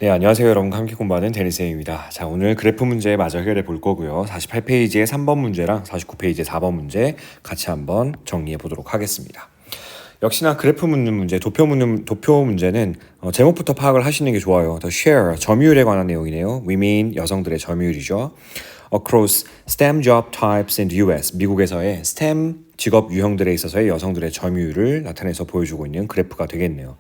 네, 안녕하세요. 여러분과 함께 공부하는 데니스입니다. 자, 오늘 그래프 문제 마저 해결해 볼 거고요. 48페이지의 3번 문제랑 49페이지의 4번 문제 같이 한번 정리해 보도록 하겠습니다. 역시나 그래프 묻는 문제, 도표 문제는 제목부터 파악을 하시는 게 좋아요. The share, 점유율에 관한 내용이네요. women, 여성들의 점유율이죠. Across STEM job types in the US, 미국에서의 STEM 직업 유형들에 있어서의 여성들의 점유율을 나타내서 보여주고 있는 그래프가 되겠네요.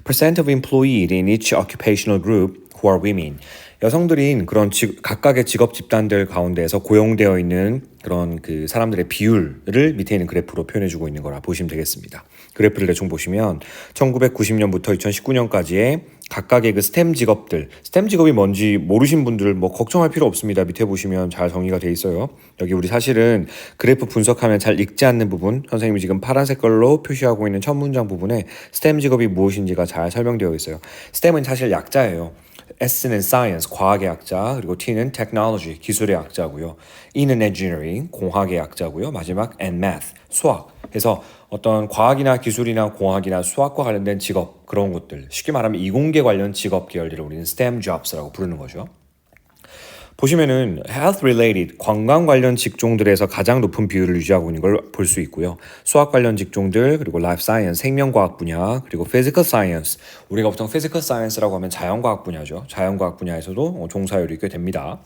Percent of employees in each occupational group who are women. 여성들인 그런 각각의 직업 집단들 가운데에서 고용되어 있는 그런 그 사람들의 비율을 밑에 있는 그래프로 표현해주고 있는 거라 보시면 되겠습니다. 그래프를 대충 보시면 1990년부터 2019년까지의 각각의 그 스템 직업들, 스템 직업이 뭔지 모르신 분들 뭐 걱정할 필요 없습니다. 밑에 보시면 잘 정리가 돼 있어요. 여기 우리 사실은 그래프 분석하면 잘 읽지 않는 부분, 선생님이 지금 파란 색깔로 표시하고 있는 첫 문장 부분에 스템 직업이 무엇인지가 잘 설명되어 있어요. 스템은 사실 약자예요. S는 science, 과학의 약자, 그리고 T는 technology, 기술의 약자고요. E는 engineering, 공학의 약자고요. 마지막 and math, 수학. 그래서 어떤 과학이나 기술이나 공학이나 수학과 관련된 직업, 그런 것들, 쉽게 말하면 이공계 관련 직업 계열들을 우리는 STEM jobs라고 부르는 거죠. 보시면은 health related 건강 관련 직종들에서 가장 높은 비율을 유지하고 있는 걸 볼 수 있고요. 수학 관련 직종들 그리고 life science 생명과학 분야 그리고 physical science 우리가 보통 physical science라고 하면 자연과학 분야죠. 자연과학 분야에서도 종사율이 꽤 됩니다.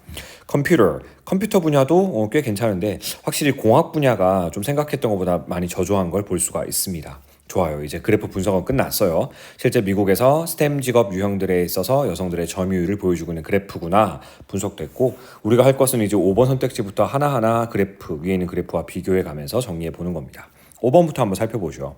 컴퓨터 분야도 꽤 괜찮은데 확실히 공학 분야가 좀 생각했던 것보다 많이 저조한 걸 볼 수가 있습니다. 좋아요. 이제 그래프 분석은 끝났어요. 실제 미국에서 스템 직업 유형들에 있어서 여성들의 점유율을 보여주고 있는 그래프구나 분석됐고 우리가 할 것은 이제 5번 선택지부터 하나하나 그래프 위에 있는 그래프와 비교해 가면서 정리해 보는 겁니다. 5번부터 한번 살펴보죠.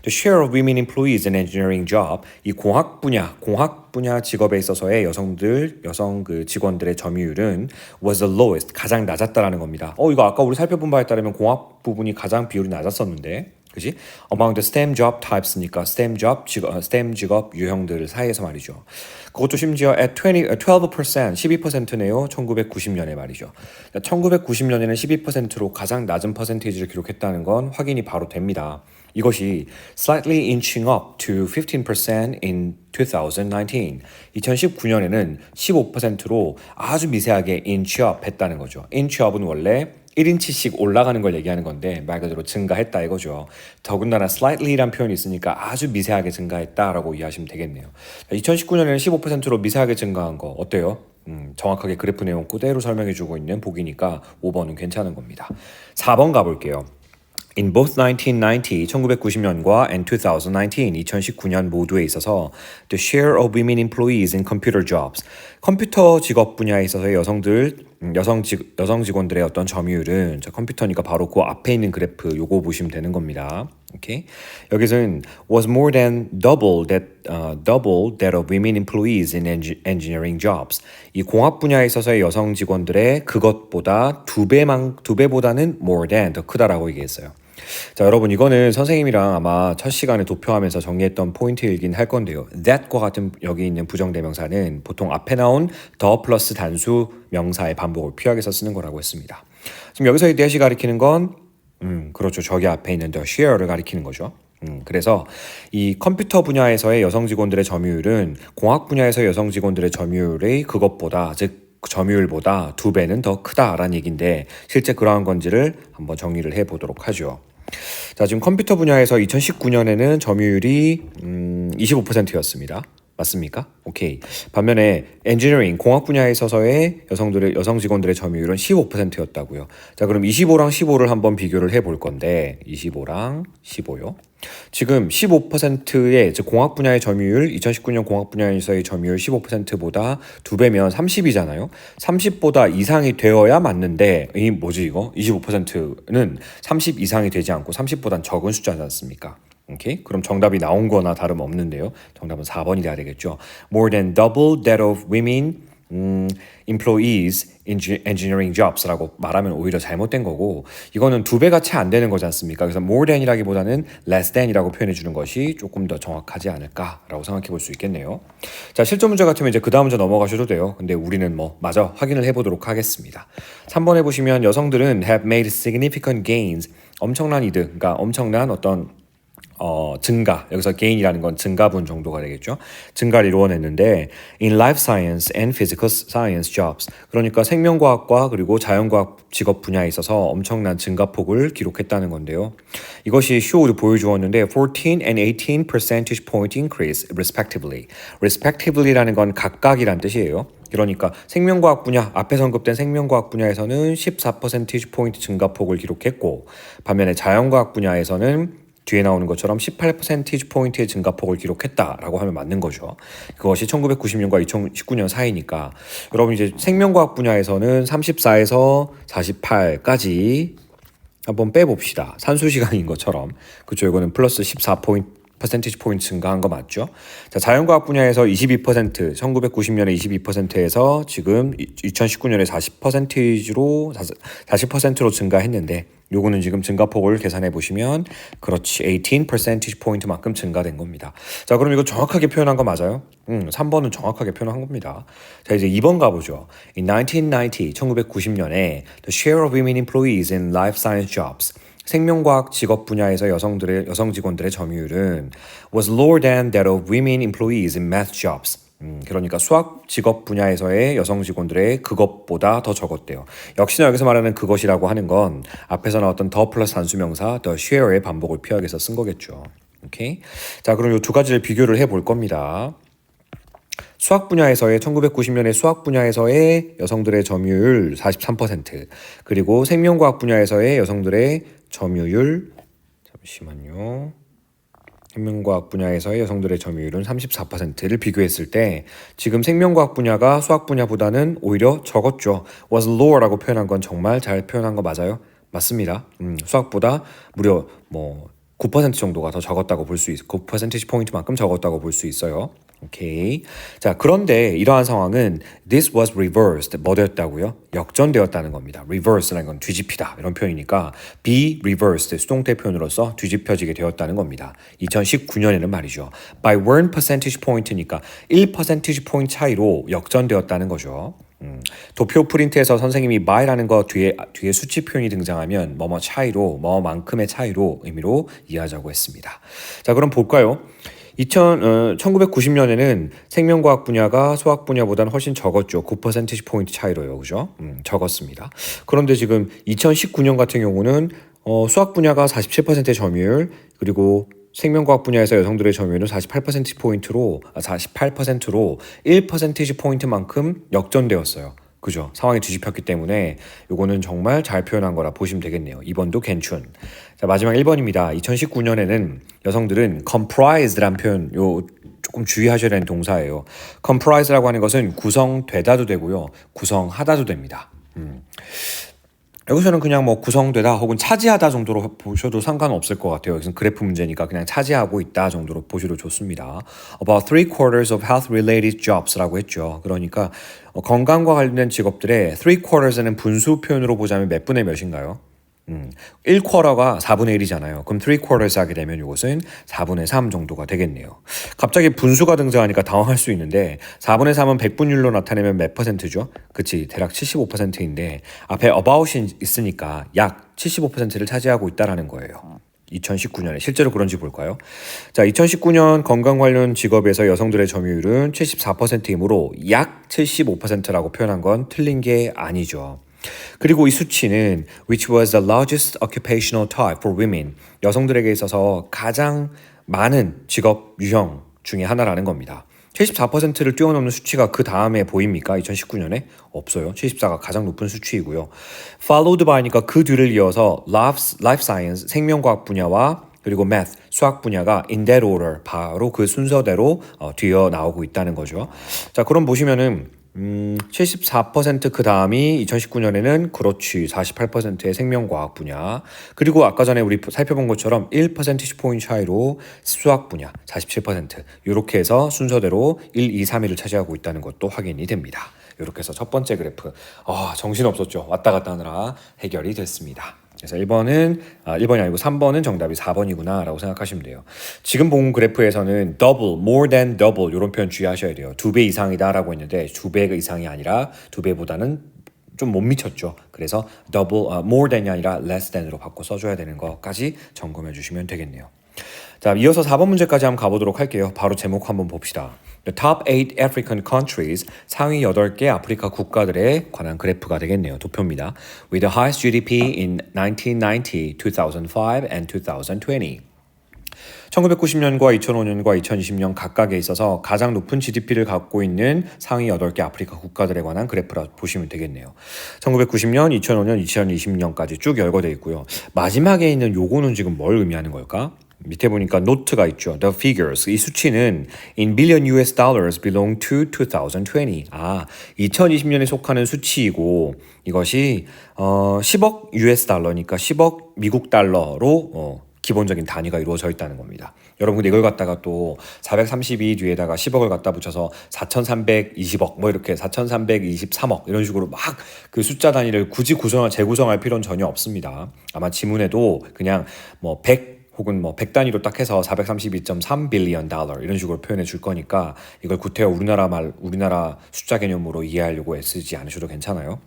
The share of women employees in engineering job 이 공학 분야 직업에 있어서의 여성 그 직원들의 점유율은 was the lowest 가장 낮았다라는 겁니다. 이거 아까 우리 살펴본 바에 따르면 공학 부분이 가장 비율이 낮았었는데 그지? Among the STEM job types니까 STEM 직업 유형들 사이에서 말이죠. 그것도 심지어 at 12%네요. 1990년에 말이죠. 1990년에는 12%로 가장 낮은 퍼센테이지를 기록했다는 건 확인이 바로 됩니다. 이것이 slightly inching up to 15% in 2019. 2019년에는 15%로 아주 미세하게 inch up 했다는 거죠. inch up은 원래 1인치씩 올라가는 걸 얘기하는 건데 말 그대로 증가했다 이거죠. 더군다나 slightly란 표현이 있으니까 아주 미세하게 증가했다라고 이해하시면 되겠네요. 2019년에는 15%로 미세하게 증가한 거 어때요? 정확하게 그래프 내용 그대로 설명해주고 있는 보기니까 5번은 괜찮은 겁니다. 4번 가볼게요. In both 1990, 1990년과 and 2019, 2019년 모두에 있어서 the share of women employees in computer jobs, 컴퓨터 직업 분야에 있어서의 여성 직원들의 어떤 점유율은 자, 컴퓨터니까 바로 그 앞에 있는 그래프 요거 보시면 되는 겁니다. 오케이. 여기서는 was more than double that of women employees in engineering jobs. 이 공학 분야에 있어서의 여성 직원들의 그것보다 두 배보다는 more than 더 크다라고 얘기했어요. 자, 여러분 이거는 선생님이랑 아마 첫 시간에 도표하면서 정리했던 포인트이긴 할 건데요. that과 같은 여기 있는 부정대명사는 보통 앞에 나온 더 플러스 단수 명사의 반복을 피하게서 쓰는 거라고 했습니다. 지금 여기서 이 that이 가리키는 건 그렇죠. 저기 앞에 있는 the share를 가리키는 거죠. 그래서 이 컴퓨터 분야에서의 여성 직원들의 점유율은 공학 분야에서의 여성 직원들의 점유율의 그것보다 즉 점유율보다 두 배는 더 크다라는 얘기인데 실제 그러한 건지를 한번 정리를 해보도록 하죠. 자, 지금 컴퓨터 분야에서 2019년에는 점유율이 25%였습니다. 맞습니까? 오케이. 반면에 엔지니어링 공학 분야에 있어서의 여성 직원들의 점유율은 15%였다고요. 자, 그럼 25랑 15를 한번 비교를 해볼 건데 25랑 15요. 지금 15%의 즉 공학 분야의 점유율 2019년 공학 분야에서의 점유율 15%보다 두 배면 30이잖아요. 30보다 이상이 되어야 맞는데 이 뭐지 이거? 25%는 30 이상이 되지 않고 30보단 적은 숫자지 않습니까? 오케이? 그럼 정답이 나온 거나 다름없는데요. 정답은 4번이 돼야 되겠죠. More than double that of women employees in engineering jobs라고 말하면 오히려 잘못된 거고 이거는 두 배가 채 안 되는 거지 않습니까? 그래서 more than이라기보다는 less than이라고 표현해 주는 것이 조금 더 정확하지 않을까라고 생각해 볼 수 있겠네요. 자, 실전 문제 같으면 이제 그 다음 문제 넘어가셔도 돼요. 근데 우리는 뭐 마저 확인을 해보도록 하겠습니다. 3번에 보시면 여성들은 have made significant gains 엄청난 이득, 그러니까 엄청난 어떤 증가, 여기서 gain이라는 건 증가분 정도가 되겠죠. 증가를 이루어냈는데 in life science and physical science jobs, 그러니까 생명과학과 그리고 자연과학 직업 분야에 있어서 엄청난 증가폭을 기록했다는 건데요. 이것이 show도 보여주었는데 14 and 18 percentage point increase respectively. respectively라는 건 각각이란 뜻이에요. 그러니까 생명과학 분야, 앞에서 언급된 생명과학 분야에서는 14 percentage point 증가폭을 기록했고, 반면에 자연과학 분야에서는 뒤에 나오는 것처럼 18% 포인트의 증가폭을 기록했다라고 하면 맞는 거죠. 그것이 1990년과 2019년 사이니까 여러분 이제 생명과학 분야에서는 34에서 48까지 한번 빼봅시다. 산수 시간인 것처럼. 그렇죠. 이거는 플러스 14포인트 퍼센티지 포인트 증가한 거 맞죠? 자, 자연과학 분야에서 22%, 1990년에 22%에서 지금 2019년에 40%로 40%로 증가했는데 요거는 지금 증가폭을 계산해 보시면 그렇지 18 percentage point만큼 증가된 겁니다. 자, 그럼 이거 정확하게 표현한 거 맞아요? 3번은 정확하게 표현한 겁니다. 자, 이제 2번 가보죠. In 1990, 1990년에 the share of women employees in life science jobs, 생명과학 직업 분야에서 여성 직원들의 점유율은 was lower than that of women employees in math jobs. 그러니까 수학 직업 분야에서의 여성 직원들의 그것보다 더 적었대요. 역시나 여기서 말하는 그것이라고 하는 건 앞에서 나왔던 더 플러스 단수명사 the share의 반복을 피하기 위해서 쓴 거겠죠. 오케이? 자, 그럼 이 두 가지를 비교를 해볼 겁니다. 수학 분야에서의 1990년의 수학 분야에서의 여성들의 점유율 43%, 그리고 생명과학 분야에서의 여성들의 점유율, 잠시만요. 생명과학 분야에서의 여성들의 점유율은 34%를 비교했을 때 지금 생명과학 분야가 수학 분야보다는 오히려 적었죠. was lower라고 표현한 건 정말 잘 표현한 거 맞아요? 맞습니다. 수학보다 무려 9% 정도가 더 적었다고 볼 수 있어요. 9% 포인트만큼 적었다고 볼 수 있어요. 오케이. 자, 그런데 이러한 상황은 this was reversed. 뭐 되었다고요? 역전되었다는 겁니다. reverse라는 건 뒤집히다 이런 표현이니까 be reversed 수동태 표현으로서 뒤집혀지게 되었다는 겁니다. 2019년에는 말이죠. by 1 percentage point니까 1 percentage point 차이로 역전되었다는 거죠. 도표 프린트에서 선생님이 by라는 거 뒤에 수치 표현이 등장하면 뭐뭐 차이로, 뭐만큼의 차이로 의미로 이해하자고 했습니다. 자, 그럼 볼까요? 1990년에는 생명과학 분야가 수학 분야보다는 훨씬 적었죠. 9% 포인트 차이로요. 그죠? 적었습니다. 그런데 지금 2019년 같은 경우는 수학 분야가 47%의 점유율, 그리고 생명과학 분야에서 여성들의 점유율은 48%포인트로 1%포인트만큼 역전되었어요. 그죠? 상황이 뒤집혔기 때문에 요거는 정말 잘 표현한 거라 보시면 되겠네요. 2번도 괜춘. 자, 마지막 1번입니다. 2019년에는 여성들은 comprise라는 표현, 조금 주의하셔야 되는 동사예요. comprise라고 하는 것은 구성되다도 되고요. 구성하다도 됩니다. 여기서는 그냥 구성되다 혹은 차지하다 정도로 보셔도 상관없을 것 같아요. 여기서는 그래프 문제니까 그냥 차지하고 있다 정도로 보셔도 좋습니다. About 3/4 of health-related jobs라고 했죠. 그러니까 건강과 관련된 직업들의 3/4는 분수 표현으로 보자면 몇 분의 몇인가요? 1쿼터가 4분의 1이잖아요. 그럼 3/4 하게 되면 이것은 4분의 3 정도가 되겠네요. 갑자기 분수가 등장하니까 당황할 수 있는데 4분의 3은 백분율로 나타내면 몇 퍼센트죠? 그치, 대략 75%인데 앞에 about이 있으니까 약 75%를 차지하고 있다는 거예요. 2019년에 실제로 그런지 볼까요? 자, 2019년 건강 관련 직업에서 여성들의 점유율은 74%이므로 약 75%라고 표현한 건 틀린 게 아니죠. 그리고 이 수치는 which was the largest occupational type for women, 여성들에게 있어서 가장 많은 직업 유형 중에 하나라는 겁니다. 74%를 뛰어넘는 수치가 그 다음에 보입니까? 2019년에? 없어요. 74가 가장 높은 수치이고요. followed by니까 그 뒤를 이어서 life science, 생명과학 분야와 그리고 math, 수학 분야가 in that order, 바로 그 순서대로 뒤어 나오고 있다는 거죠. 자, 그럼 보시면은 74%그 다음이 2019년에는 그렇지 48%의 생명과학 분야, 그리고 아까 전에 우리 살펴본 것처럼 1% 포인트 차이로 수학 분야 47%, 이렇게 해서 순서대로 1, 2, 3위를 차지하고 있다는 것도 확인이 됩니다. 이렇게 해서 첫 번째 그래프 정신없었죠. 왔다 갔다 하느라 해결이 됐습니다. 그래서 1번이 아니고 3번은 정답이 4번이구나 라고 생각하시면 돼요. 지금 본 그래프에서는 double, more than double 이런 표현 주의하셔야 돼요. 2배 이상이다 라고 했는데 2배 이상이 아니라 2배보다는 좀 못 미쳤죠. 그래서 double, more than이 아니라 less than으로 바꿔 써줘야 되는 것까지 점검해 주시면 되겠네요. 자, 이어서 4번 문제까지 한번 가보도록 할게요. 바로 제목 한번 봅시다. The top 8 African countries, 상위 8개 아프리카 국가들에 관한 그래프가 되겠네요. 도표입니다. With the highest GDP in 1990, 2005 and 2020. 1990년과 2005년과 2020년 각각에 있어서 가장 높은 GDP를 갖고 있는 상위 8개 아프리카 국가들에 관한 그래프라 보시면 되겠네요. 1990년, 2005년, 2020년까지 쭉 열거되어 있고요. 마지막에 있는 요거는 지금 뭘 의미하는 걸까? 밑에 보니까 노트가 있죠. The figures. 이 수치는 in billion US dollars belong to 2020. 2020년에 속하는 수치이고 이것이 10억 US 달러니까 10억 미국 달러로 기본적인 단위가 이루어져 있다는 겁니다. 여러분 근데 이걸 갖다가 또 432 뒤에다가 10억을 갖다 붙여서 4,320억 뭐 이렇게 4,323억 이런 식으로 막 그 숫자 단위를 굳이 재구성할 필요는 전혀 없습니다. 아마 지문에도 그냥 뭐 100 혹은 뭐 100단위로 딱 해서 432.3 빌리언 달러 이런 식으로 표현해 줄 거니까 이걸 구태여 우리나라 숫자 개념으로 이해하려고 애쓰지 않으셔도 괜찮아요.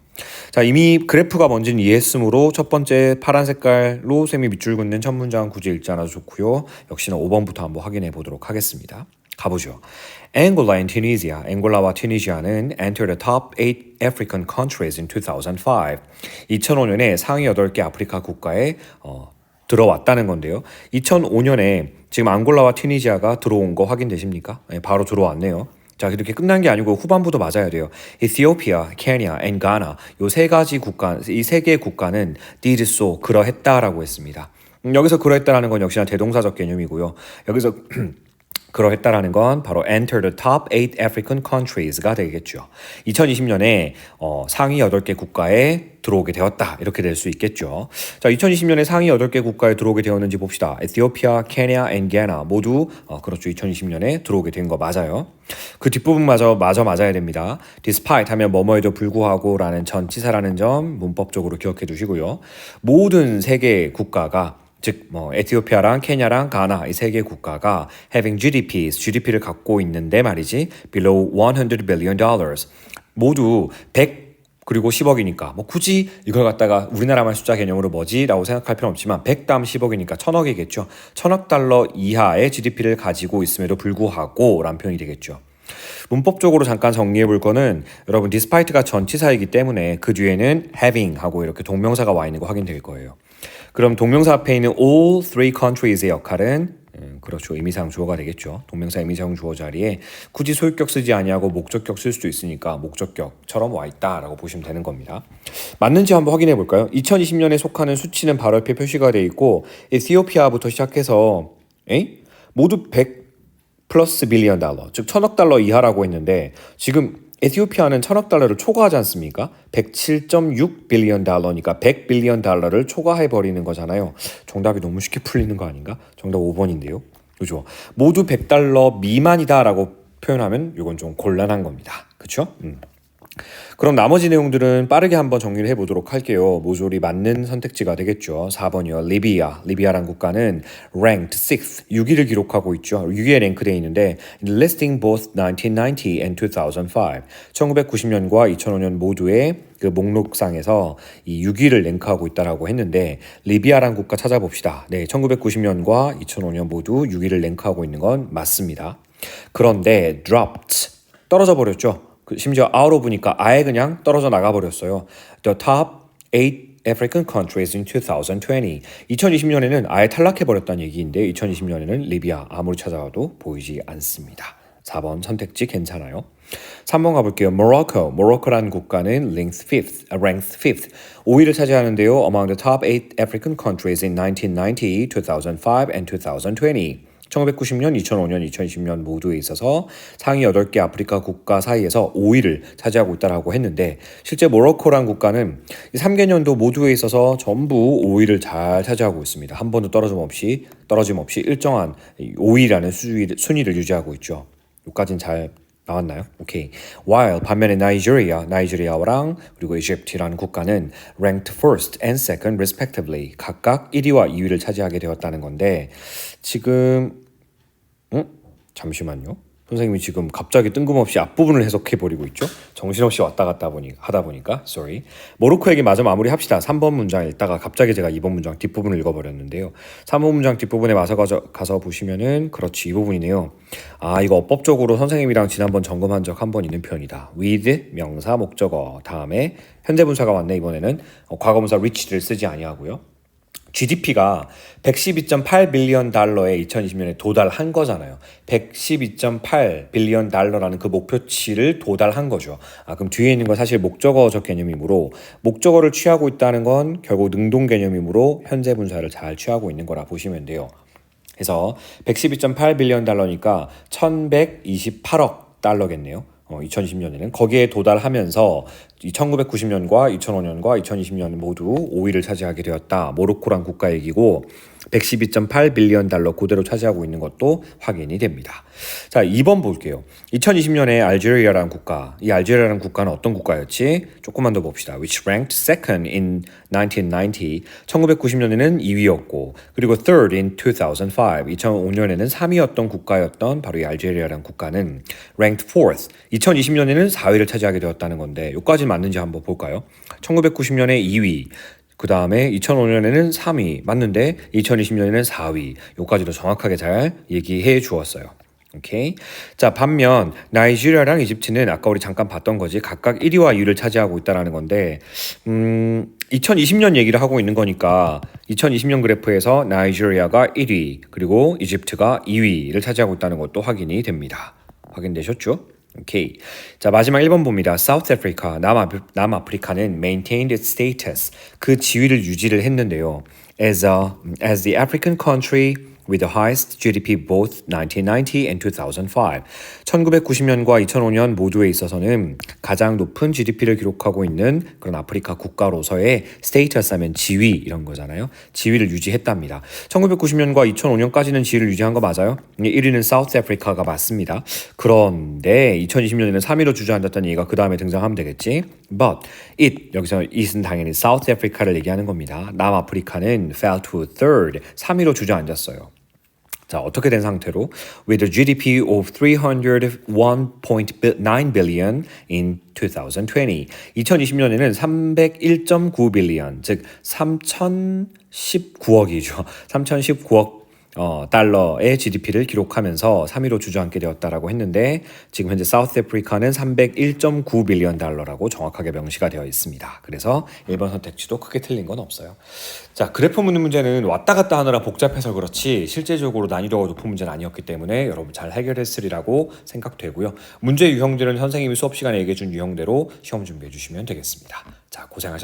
자, 이미 그래프가 뭔지는 이해했으므로 첫 번째 파란 색깔로 셈이 밑줄 긋는 첫 문장 굳이 읽지 않아도 좋고요. 역시나 5번부터 한번 확인해 보도록 하겠습니다. 가보죠. Angola and Tunisia, 앵골라와 튀니지아는 enter the top 8 African countries in 2005. 2005년에 상위 8개 아프리카 국가에 들어왔다는 건데요. 2005년에 지금 앙골라와 튀니지아가 들어온 거 확인되십니까? 네, 바로 들어왔네요. 자, 이렇게 끝난 게 아니고 후반부도 맞아야 돼요. Ethiopia, Kenya, and Ghana 요 세 가지 국가, 이 세 개의 국가는 did so, 그러했다라고 했습니다. 여기서 그러했다라는 건 역시나 대동사적 개념이고요. 여기서 그러했다라는 건 바로 enter the top 8 African countries가 되겠죠. 2020년에 상위 8개 국가에 들어오게 되었다. 이렇게 될 수 있겠죠. 자, 2020년에 상위 8개 국가에 들어오게 되었는지 봅시다. 에티오피아, 케냐, and Ghana 모두 그렇죠. 2020년에 들어오게 된 거 맞아요. 그 뒷부분마저 맞아야 됩니다. despite 하면 뭐뭐에도 불구하고 라는 전치사라는 점 문법적으로 기억해 두시고요. 모든 세계 국가가 즉 에티오피아랑 케냐랑 가나 이 세 개 국가가 having GDP를 갖고 있는데 말이지 below 100 billion dollars 모두 100 그리고 10억이니까 뭐 굳이 이걸 갖다가 우리나라만 숫자 개념으로 뭐지라고 생각할 필요는 없지만 100 다음 10억이니까 1000억이겠죠. 1000억 달러 이하의 GDP를 가지고 있음에도 불구하고 라는 표현이 되겠죠. 문법적으로 잠깐 정리해 볼 거는 여러분 despite가 전치사이기 때문에 그 뒤에는 having 하고 이렇게 동명사가 와 있는 거 확인될 거예요. 그럼 동명사 앞에 있는 all three countries의 역할은 그렇죠. 의미사용 주어가 되겠죠. 동명사 의미사용 주어 자리에 굳이 소유격 쓰지 아니하고 목적격 쓸 수도 있으니까 목적격처럼 와 있다라고 보시면 되는 겁니다. 맞는지 한번 확인해 볼까요? 2020년에 속하는 수치는 바로 옆에 표시가 돼 있고 에티오피아부터 시작해서 모두 100 플러스 빌리언 달러, 즉 1000억 달러 이하라고 했는데 지금 에티오피아는 1000억 달러를 초과하지 않습니까? 107.6 빌리언 달러니까 100 빌리언 달러를 초과해버리는 거잖아요. 정답이 너무 쉽게 풀리는 거 아닌가? 정답 5번인데요. 그죠? 모두 100달러 미만이다라고 표현하면 이건 좀 곤란한 겁니다. 그렇죠? 그럼 나머지 내용들은 빠르게 한번 정리를 해보도록 할게요. 모조리 맞는 선택지가 되겠죠. 4번이요. 리비아란 국가는 ranked 6th, 6위를 기록하고 있죠. 6위에 랭크되어 있는데 listing both 1990 and 2005, 1990년과 2005년 모두의 그 목록상에서 이 6위를 랭크하고 있다라고 했는데 리비아란 국가 찾아봅시다. 네, 1990년과 2005년 모두 6위를 랭크하고 있는 건 맞습니다. 그런데 dropped, 떨어져 버렸죠. 심지어 out of니까 아예 그냥 떨어져 나가버렸어요. The top 8 African countries in 2020. 2020년에는 아예 탈락해버렸다는 얘기인데 2020년에는 리비아 아무리 찾아와도 보이지 않습니다. 4번 선택지 괜찮아요. 3번 가볼게요. 모로코라는 국가는 ranked 5th. 5위를 차지하는데요. Among the top 8 African countries in 1990, 2005 and 2020. 1990년, 2005년, 2020년 모두에 있어서 상위 8개 아프리카 국가 사이에서 5위를 차지하고 있다고 했는데 실제 모로코란 국가는 3개년도 모두에 있어서 전부 5위를 잘 차지하고 있습니다. 한 번도 떨어짐 없이 일정한 5위라는 순위를 유지하고 있죠. 여기까지는 잘 나왔나요? 오케이. While 반면에 나이지리아랑 그리고 이집트라는 국가는 ranked first and second respectively 각각 1위와 2위를 차지하게 되었다는 건데 지금 잠시만요. 선생님이 지금 갑자기 뜬금없이 앞부분을 해석해버리고 있죠. 정신없이 왔다 갔다 하다 보니까 sorry. 모로코 얘기 마저 마무리합시다. 3번 문장 읽다가 갑자기 제가 2번 문장 뒷부분을 읽어버렸는데요. 3번 문장 뒷부분에 가서 보시면은 그렇지 이 부분이네요. 아 이거 어법적으로 선생님이랑 지난번 점검한 적 한 번 있는 표현이다. with 명사 목적어 다음에 현재분사가 왔네. 이번에는 과거분사 reach를 쓰지 아니하고요. GDP가 112.8 빌리언 달러에 2020년에 도달한 거잖아요. 112.8 빌리언 달러라는 그 목표치를 도달한 거죠. 그럼 뒤에 있는 건 사실 목적어적 개념이므로 목적어를 취하고 있다는 건 결국 능동 개념이므로 현재 분사를 잘 취하고 있는 거라 보시면 돼요. 그래서 112.8 빌리언 달러니까 1128억 달러겠네요. 2020년에는 거기에 도달하면서 1990년과 2005년과 2020년 모두 5위를 차지하게 되었다. 모로코란 국가 얘기고 112.8 빌리언 달러 그대로 차지하고 있는 것도 확인이 됩니다. 자, 2번 볼게요. 2020년에 알제리아라는 국가, 이 알제리아라는 국가는 어떤 국가였지? 조금만 더 봅시다. Which ranked second in 1990. 1990년에는 2위였고 그리고 third in 2005. 2005년에는 3위였던 국가였던 바로 이 알제리아라는 국가는 ranked fourth. 2020년에는 4위를 차지하게 되었다는 건데 여기까지 맞는지 한번 볼까요? 1990년에 2위, 그 다음에 2005년에는 3위 맞는데 2020년에는 4위. 요까지도 정확하게 잘 얘기해 주었어요. 오케이. 자, 반면 나이지리아랑 이집트는 아까 우리 잠깐 봤던 거지 각각 1위와 2위를 차지하고 있다라는 건데 2020년 얘기를 하고 있는 거니까 2020년 그래프에서 나이지리아가 1위 그리고 이집트가 2위를 차지하고 있다는 것도 확인이 됩니다. 확인되셨죠? 오케이. 자, 마지막 1번 봅니다. South Africa, 남아프리카는 maintained its status, 그 지위를 유지를 했는데요. As the African country with the highest GDP both 1990 and 2005. 1990년과 2005년 모두에 있어서는 가장 높은 GDP를 기록하고 있는 그런 아프리카 국가로서의 스테이터스 하면 지위 이런 거잖아요. 지위를 유지했답니다. 1990년과 2005년까지는 지위를 유지한 거 맞아요? 1위는 사우스 아프리카가 맞습니다. 그런데 2020년에는 3위로 주저앉았다는 얘기가 그 다음에 등장하면 되겠지. But 여기서 it은 당연히 사우스 아프리카를 얘기하는 겁니다. 남아프리카는 fell to third, 3위로 주저앉았어요. 자, 어떻게 된 상태로? With a GDP of 301.9 billion in 2020. 2020년에는 301.9 빌리언, 즉 3019억이죠. 3019억 달러의 GDP를 기록하면서 3위로 주저앉게 되었다라고 했는데 지금 현재 사우스 아프리카는 301.9 빌리언 달러라고 정확하게 명시가 되어 있습니다. 그래서 1번 선택지도 크게 틀린 건 없어요. 자, 그래프 묻는 문제는 왔다 갔다 하느라 복잡해서 그렇지 실제적으로 난이도가 높은 문제는 아니었기 때문에 여러분 잘 해결했으리라고 생각되고요. 문제 유형들은 선생님이 수업 시간에 얘기해 준 유형대로 시험 준비해 주시면 되겠습니다. 자, 고생하셨습니다.